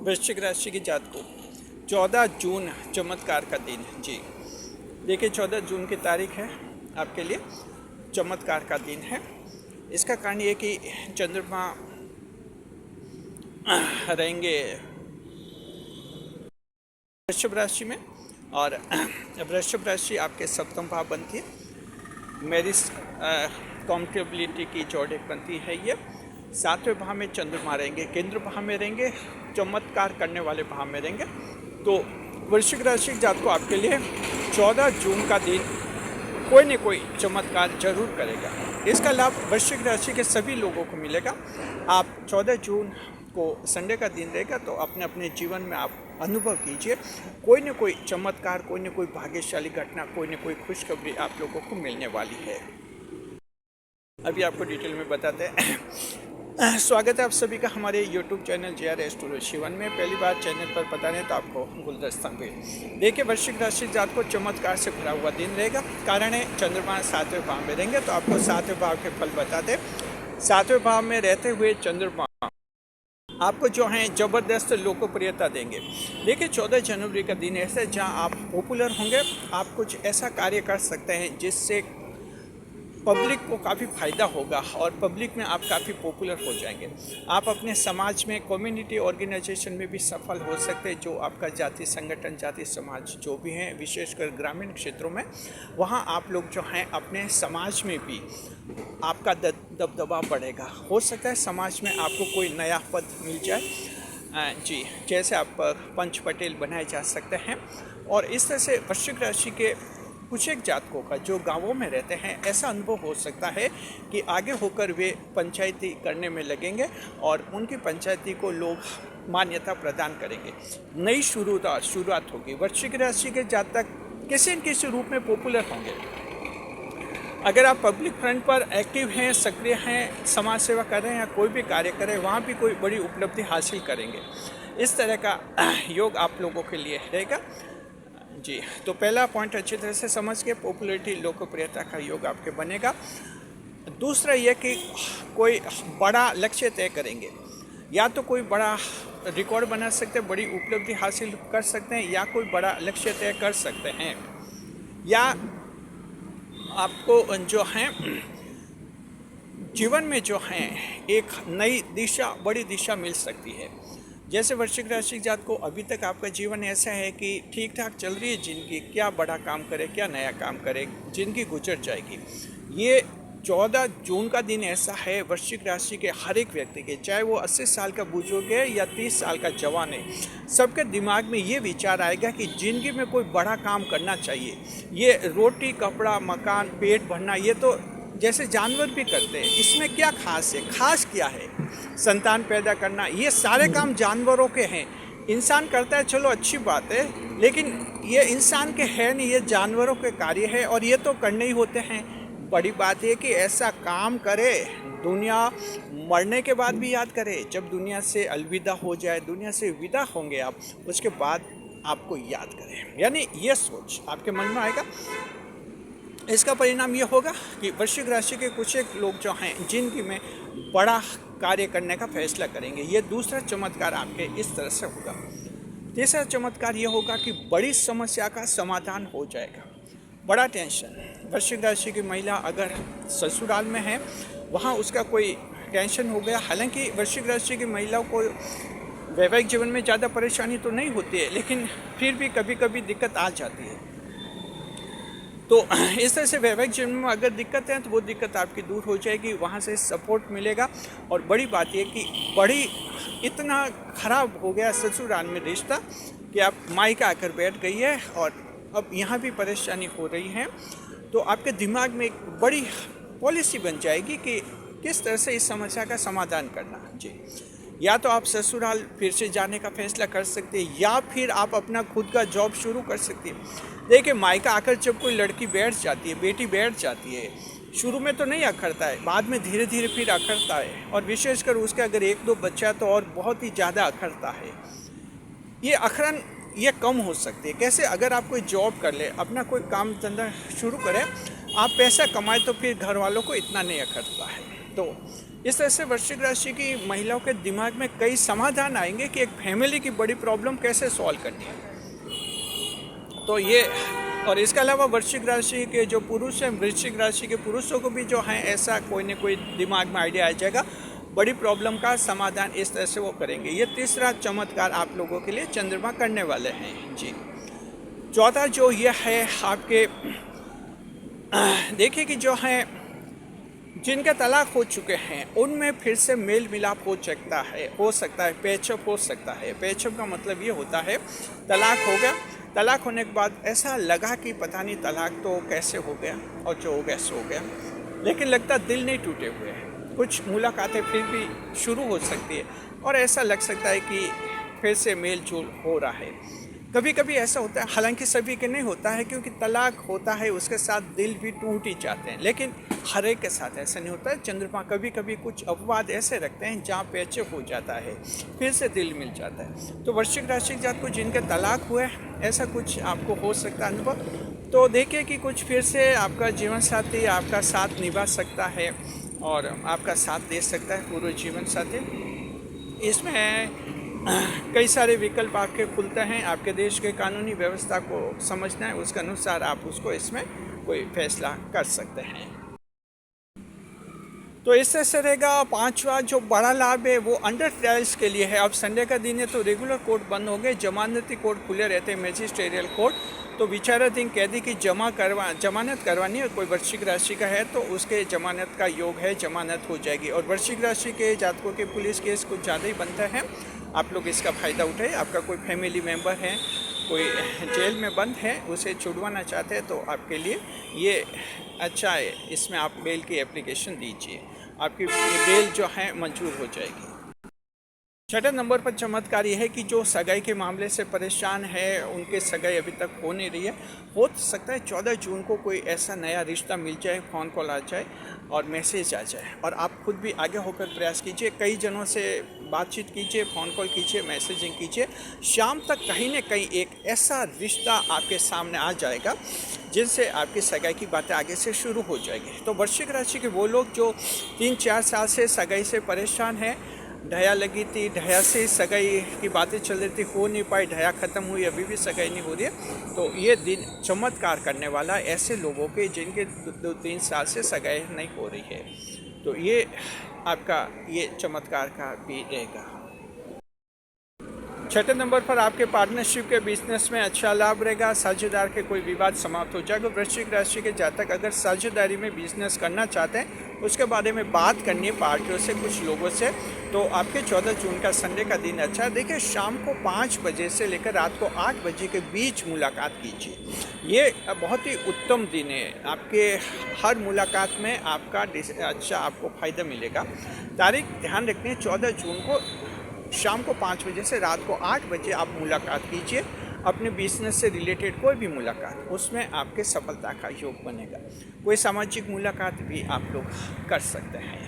वृश्चिक राशि की जात को 14 जून चमत्कार का दिन। जी देखिए, 14 जून की तारीख है, आपके लिए चमत्कार का दिन है। इसका कारण ये कि चंद्रमा रहेंगे वृश्चिक राशि में, और वृश्चिक राशि आपके सप्तम भाव बनती है। मैरिज कॉम्पेटिबिलिटी की जोड़ एक बनती है। ये 7वें भाव में चंद्रमा रहेंगे, केंद्र भाव में रहेंगे, चमत्कार करने वाले भाव में रहेंगे। तो वृश्चिक राशि जात को आपके लिए 14 जून का दिन कोई न कोई चमत्कार जरूर करेगा। इसका लाभ वृश्चिक राशि के सभी लोगों को मिलेगा। आप 14 जून को संडे का दिन रहेगा, तो अपने अपने जीवन में आप अनुभव कीजिए, कोई न कोई चमत्कार, कोई न कोई भाग्यशाली घटना, कोई न कोई खुशखबरी आप लोगों को मिलने वाली है। अभी आपको डिटेल में बताते हैं। स्वागत है आप सभी का हमारे YouTube channel JR Astro Shivan में। पहली बार चैनल पर पता नहीं तो आपको गुलदस्ता में देखिए, वृश्चिक राशि जात को चमत्कार से भरा हुआ दिन रहेगा। कारण है चंद्रमा 7वें भाव में रहेंगे, तो आपको 7वें भाव के फल बताते। 7वें भाव में रहते हुए चंद्रमा आपको जो है ज़बरदस्त लोकप्रियता देंगे। देखिए, 14 जनवरी का दिन ऐसा है जहाँ आप पॉपुलर होंगे। आप कुछ ऐसा कार्य कर सकते हैं जिससे पब्लिक को काफ़ी फ़ायदा होगा और पब्लिक में आप काफ़ी पॉपुलर हो जाएंगे। आप अपने समाज में, कम्युनिटी ऑर्गेनाइजेशन में भी सफल हो सकते हैं। जो आपका जाति संगठन, जाति समाज जो भी हैं, विशेषकर ग्रामीण क्षेत्रों में, वहाँ आप लोग जो हैं अपने समाज में भी आपका दबदबा बढ़ेगा। हो सकता है समाज में आपको कोई नया पद मिल जाए। जी, जैसे आप पंच पटेल बनाए जा सकते हैं। और इस तरह से वृश्चिक राशि के कुछ एक जातकों का जो गांवों में रहते हैं, ऐसा अनुभव हो सकता है कि आगे होकर वे पंचायती करने में लगेंगे और उनकी पंचायती को लोग मान्यता प्रदान करेंगे। नई शुरुआत होगी। वृश्चिक राशि के जातक किसी न किसी रूप में पॉपुलर होंगे। अगर आप पब्लिक फ्रंट पर एक्टिव हैं, सक्रिय हैं, समाज सेवा कर रहे हैं या कोई भी कार्य करें, वहाँ भी कोई बड़ी उपलब्धि हासिल करेंगे। इस तरह का योग आप लोगों के लिए रहेगा। जी, तो पहला पॉइंट अच्छी तरह से समझ के, पॉपुलैरिटी, लोकप्रियता का योग आपके बनेगा। दूसरा यह कि कोई बड़ा लक्ष्य तय करेंगे। या तो कोई बड़ा रिकॉर्ड बना सकते हैं, बड़ी उपलब्धि हासिल कर सकते हैं, या कोई बड़ा लक्ष्य तय कर सकते हैं, या आपको जो है जीवन में जो है एक नई दिशा, बड़ी दिशा मिल सकती है। जैसे वृश्चिक राशि जात को अभी तक आपका जीवन ऐसा है कि ठीक ठाक चल रही है जिंदगी, क्या बड़ा काम करे, क्या नया काम करे, जिंदगी गुजर जाएगी। ये 14 जून का दिन ऐसा है वृश्चिक राशि के हर एक व्यक्ति के, चाहे वो 80 साल का बुजुर्ग है या 30 साल का जवान है, सबके दिमाग में ये विचार आएगा कि जिंदगी में कोई बड़ा काम करना चाहिए। ये रोटी, कपड़ा, मकान, पेट भरना, ये तो जैसे जानवर भी करते हैं, इसमें क्या खास है? खास क्या है? संतान पैदा करना, ये सारे काम जानवरों के हैं। इंसान करता है, चलो अच्छी बात है, लेकिन ये इंसान के है नहीं, ये जानवरों के कार्य है और ये तो करने ही होते हैं। बड़ी बात है कि ऐसा काम करे, दुनिया मरने के बाद भी याद करे। जब दुनिया से अलविदा हो जाए, दुनिया से विदा होंगे आप, उसके बाद आपको याद करें। यानी ये सोच आपके मन में आएगा। इसका परिणाम ये होगा कि वृश्चिक राशि के कुछ एक लोग जो हैं जिंदगी में बड़ा कार्य करने का फैसला करेंगे। ये दूसरा चमत्कार आपके इस तरह से होगा। तीसरा चमत्कार ये होगा कि बड़ी समस्या का समाधान हो जाएगा। बड़ा टेंशन, वृश्चिक राशि की महिला अगर ससुराल में है, वहाँ उसका कोई टेंशन हो गया। हालांकि वृश्चिक राशि की महिलाओं को वैवाहिक जीवन में ज़्यादा परेशानी तो नहीं होती है, लेकिन फिर भी कभी कभी दिक्कत आ जाती है। तो इस तरह से वैवाहिक जीवन में अगर दिक्कत है तो वो दिक्कत आपकी दूर हो जाएगी, वहाँ से सपोर्ट मिलेगा। और बड़ी बात यह कि इतना ख़राब हो गया ससुराल में रिश्ता कि आप मायका आकर बैठ गई है और अब यहाँ भी परेशानी हो रही है। तो आपके दिमाग में एक बड़ी पॉलिसी बन जाएगी कि किस तरह से इस समस्या का समाधान करना। जी, या तो आप ससुराल फिर से जाने का फैसला कर सकते हैं, या फिर आप अपना खुद का जॉब शुरू कर सकते हैं। देखिए, मायका आकर जब कोई लड़की बैठ जाती है, बेटी बैठ जाती है, शुरू में तो नहीं अखरता है, बाद में धीरे धीरे फिर अखरता है। और विशेषकर उसके अगर 1-2 बच्चा तो और बहुत ही ज़्यादा अखरता है। ये अखरन ये कम हो सकती है। कैसे? अगर आप कोई जॉब कर ले, अपना कोई काम धंधा शुरू करें, आप पैसा कमाए, तो फिर घर वालों को इतना नहीं अखरता है। तो इस तरह से वृश्चिक राशि की महिलाओं के दिमाग में कई समाधान आएंगे कि एक फैमिली की बड़ी प्रॉब्लम कैसे सॉल्व करनी है। तो ये, और इसके अलावा वृश्चिक राशि के जो पुरुष हैं, वृश्चिक राशि के पुरुषों को भी जो है ऐसा कोई न कोई दिमाग में आइडिया आ जाएगा, बड़ी प्रॉब्लम का समाधान इस तरह से वो करेंगे। ये तीसरा चमत्कार आप लोगों के लिए चंद्रमा करने वाले हैं जी। चौथा जो ये है आपके, देखिए कि जो है जिनके तलाक हो चुके हैं उनमें फिर से मेल मिलाप हो सकता है, पैचअप हो सकता है। पैचअप का मतलब ये होता है तलाक हो गया, तलाक होने के बाद ऐसा लगा कि पता नहीं तलाक तो कैसे हो गया और जो हो गया सो हो गया, लेकिन लगता दिल नहीं टूटे हुए हैं। कुछ मुलाकातें फिर भी शुरू हो सकती है और ऐसा लग सकता है कि फिर से मेल जोल हो रहा है। कभी कभी ऐसा होता है, हालांकि सभी के नहीं होता है, क्योंकि तलाक होता है उसके साथ दिल भी टूट ही जाते हैं, लेकिन हर एक के साथ ऐसा नहीं होता है। चंद्रमा कभी कभी कुछ अपवाद ऐसे रखते हैं जहाँ पैचअप हो जाता है, फिर से दिल मिल जाता है। तो वृश्चिक राशि जात को जिनके तलाक हुए ऐसा कुछ आपको हो सकता है अनुभव। तो देखिए कि कुछ फिर से आपका जीवन साथी आपका साथ निभा सकता है और आपका साथ दे सकता है पूर्व जीवन साथी। इसमें कई सारे विकल्प आपके खुलते हैं। आपके देश के कानूनी व्यवस्था को समझना है, उसके अनुसार आप उसको इसमें कोई फैसला कर सकते हैं। तो इस तरह से रहेगा। पांचवा जो बड़ा लाभ है वो अंडर ट्रायल्स के लिए है। अब संडे का दिन है तो रेगुलर कोर्ट बंद हो गए, जमानती कोर्ट खुले रहते हैं, मैजिस्ट्रेरियल कोर्ट। तो विचाराधीन कैदी की जमानत करवानी है, कोई वृश्चिक राशि का है तो उसके जमानत का योग है, जमानत हो जाएगी। और वृश्चिक राशि के जातकों के पुलिस केस कुछ ज़्यादा ही बनता है, आप लोग इसका फ़ायदा उठाए। आपका कोई फैमिली मेम्बर है, कोई जेल में बंद है, उसे छुड़वाना चाहते हैं तो आपके लिए ये अच्छा है। इसमें आप बेल की एप्लीकेशन दीजिए, आपकी बेल जो है मंजूर हो जाएगी। छठे नंबर पर चमत्कार ये है कि जो सगाई के मामले से परेशान है, उनके सगाई अभी तक हो नहीं रही है, हो सकता है 14 जून को कोई ऐसा नया रिश्ता मिल जाए, फ़ोन कॉल आ जाए और मैसेज आ जाए, और आप खुद भी आगे होकर प्रयास कीजिए। कई जनों से बातचीत कीजिए, फ़ोन कॉल कीजिए, मैसेजिंग कीजिए। शाम तक कहीं न कहीं एक ऐसा रिश्ता आपके सामने आ जाएगा जिनसे आपकी सगाई की बातें आगे से शुरू हो जाएगी। तो वृश्चिक राशि के वो लोग जो 3-4 साल से सगाई से परेशान हैं, ढया लगी थी, ढया से सगाई की बातें चल रही थी, हो नहीं पाई, ढया ख़त्म हुई, अभी भी सगाई नहीं हो रही है, तो ये दिन चमत्कार करने वाला ऐसे लोगों के जिनके 2-3 साल से सगाई नहीं हो रही है। तो ये आपका ये चमत्कार का भी रहेगा। छठे नंबर पर आपके पार्टनरशिप के बिजनेस में अच्छा लाभ रहेगा। साझेदार के कोई विवाद समाप्त हो जाएगा। वृश्चिक राशि के जातक अगर साझेदारी में बिजनेस करना चाहते हैं, उसके बारे में बात करनी है पार्टियों से, कुछ लोगों से, तो आपके 14 जून का संडे का दिन अच्छा है। देखिए, शाम को 5 बजे से लेकर रात को 8 बजे के बीच मुलाकात कीजिए, ये बहुत ही उत्तम दिन है। आपके हर मुलाकात में आपका अच्छा आपको फ़ायदा मिलेगा। तारीख ध्यान रखनी है, 14 जून को शाम को 5 बजे से रात को 8 बजे आप मुलाकात कीजिए, अपने बिजनेस से रिलेटेड कोई भी मुलाकात, उसमें आपके सफलता का योग बनेगा। कोई सामाजिक मुलाकात भी आप लोग कर सकते हैं।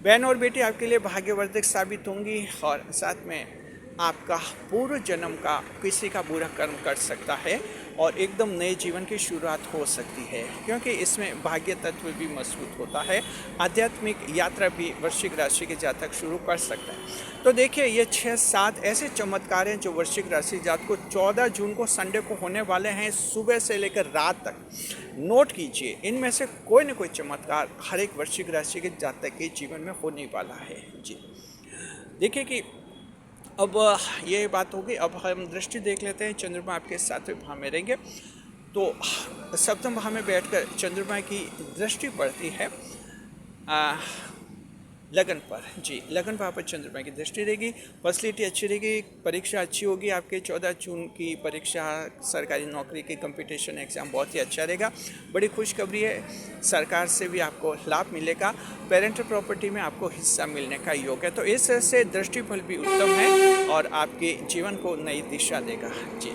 बहन और बेटी आपके लिए भाग्यवर्धक साबित होंगी, और साथ में आपका पूर्व जन्म का किसी का बुरा कर्म कर सकता है और एकदम नए जीवन की शुरुआत हो सकती है, क्योंकि इसमें भाग्य तत्व भी मजबूत होता है। आध्यात्मिक यात्रा भी वृश्चिक राशि के जातक शुरू कर सकता है। तो देखिए, ये 6-7 ऐसे चमत्कार हैं जो वृश्चिक राशि जातक को 14 जून को संडे को होने वाले हैं, सुबह से लेकर रात तक। नोट कीजिए, इनमें से कोई न कोई चमत्कार हर एक वृश्चिक राशि के जातक के जीवन में होने वाला है जी। देखिए कि अब ये बात होगी, अब हम दृष्टि देख लेते हैं। चंद्रमा आपके 7वें भाव में रहेंगे, तो सप्तम भाव में बैठकर चंद्रमा की दृष्टि पड़ती है लगन पर जी। लगन भाव पर चंद्रमा की दृष्टि रहेगी, फैसिलिटी अच्छी रहेगी, परीक्षा अच्छी होगी। आपके 14 जून की परीक्षा, सरकारी नौकरी की कंपटीशन एग्ज़ाम बहुत ही अच्छा रहेगा। बड़ी खुशखबरी है, सरकार से भी आपको लाभ मिलेगा। पेरेंटल प्रॉपर्टी में आपको हिस्सा मिलने का योग है। तो इस तरह से दृष्टिफल भी उत्तम है और आपके जीवन को नई दिशा देगा जी।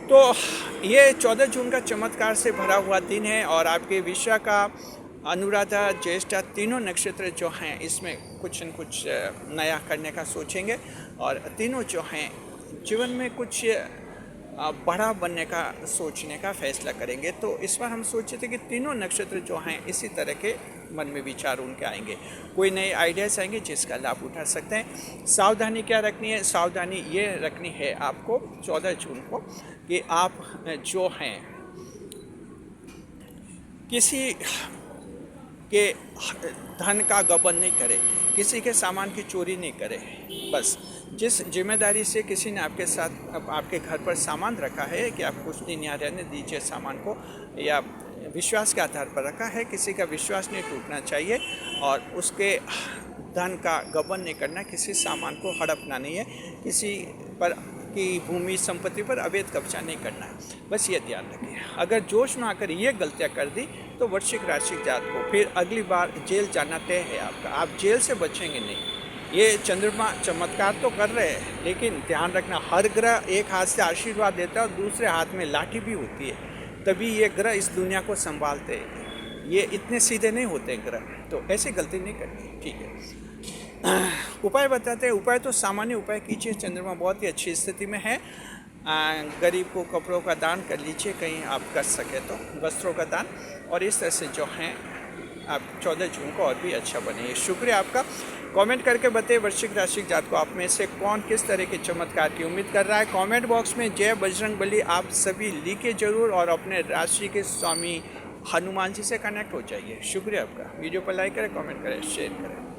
तो ये 14 जून का चमत्कार से भरा हुआ दिन है, और आपके विशाखा, अनुराधा, ज्येष्ठा तीनों नक्षत्र जो हैं इसमें कुछ न कुछ नया करने का सोचेंगे, और तीनों जो हैं जीवन में कुछ बड़ा बनने का सोचने का फैसला करेंगे। तो इस बार हम सोचे थे कि तीनों नक्षत्र जो हैं इसी तरह के मन में विचार उनके आएंगे, कोई नए आइडियाज़ आएंगे जिसका लाभ उठा सकते हैं। सावधानी क्या रखनी है? सावधानी ये रखनी है आपको 14 जून को कि आप जो हैं किसी के धन का गबन नहीं करे, किसी के सामान की चोरी नहीं करे। बस जिस जिम्मेदारी से किसी ने आपके साथ आपके घर पर सामान रखा है कि आप कुछ दिन यहाँ रहने दीजिए सामान को, या विश्वास के आधार पर रखा है, किसी का विश्वास नहीं टूटना चाहिए और उसके धन का गबन नहीं करना, किसी सामान को हड़पना नहीं है, किसी पर की भूमि संपत्ति पर अवैध कब्जा नहीं करना है। बस ये ध्यान रखिए। अगर जोश में आकर ये गलतियाँ कर दी तो वृश्चिक राशि जात को फिर अगली बार जेल जाना तय है आपका, आप जेल से बचेंगे नहीं। ये चंद्रमा चमत्कार तो कर रहे हैं, लेकिन ध्यान रखना हर ग्रह एक हाथ से आशीर्वाद देता है और दूसरे हाथ में लाठी भी होती है, तभी ये ग्रह इस दुनिया को संभालते हैं। ये इतने सीधे नहीं होते ग्रह, तो ऐसी गलती नहीं करनी। ठीक है, उपाय बताते हैं। उपाय तो सामान्य उपाय कीजिए, चंद्रमा बहुत ही अच्छी स्थिति में है। गरीब को कपड़ों का दान कर लीजिए, कहीं आप कर सके तो वस्त्रों का दान, और इस तरह से जो हैं आप 14 जून को और भी अच्छा बनेंगे। शुक्रिया आपका। कमेंट करके बताइए वृश्चिक राशि जात को आप में से कौन किस तरह के चमत्कार की उम्मीद कर रहा है। कमेंट बॉक्स में जय बजरंगबली आप सभी लिखिए जरूर, और अपने राशि के स्वामी हनुमान जी से कनेक्ट हो जाइए। शुक्रिया आपका। वीडियो पर लाइक करें, कमेंट करें, शेयर करें।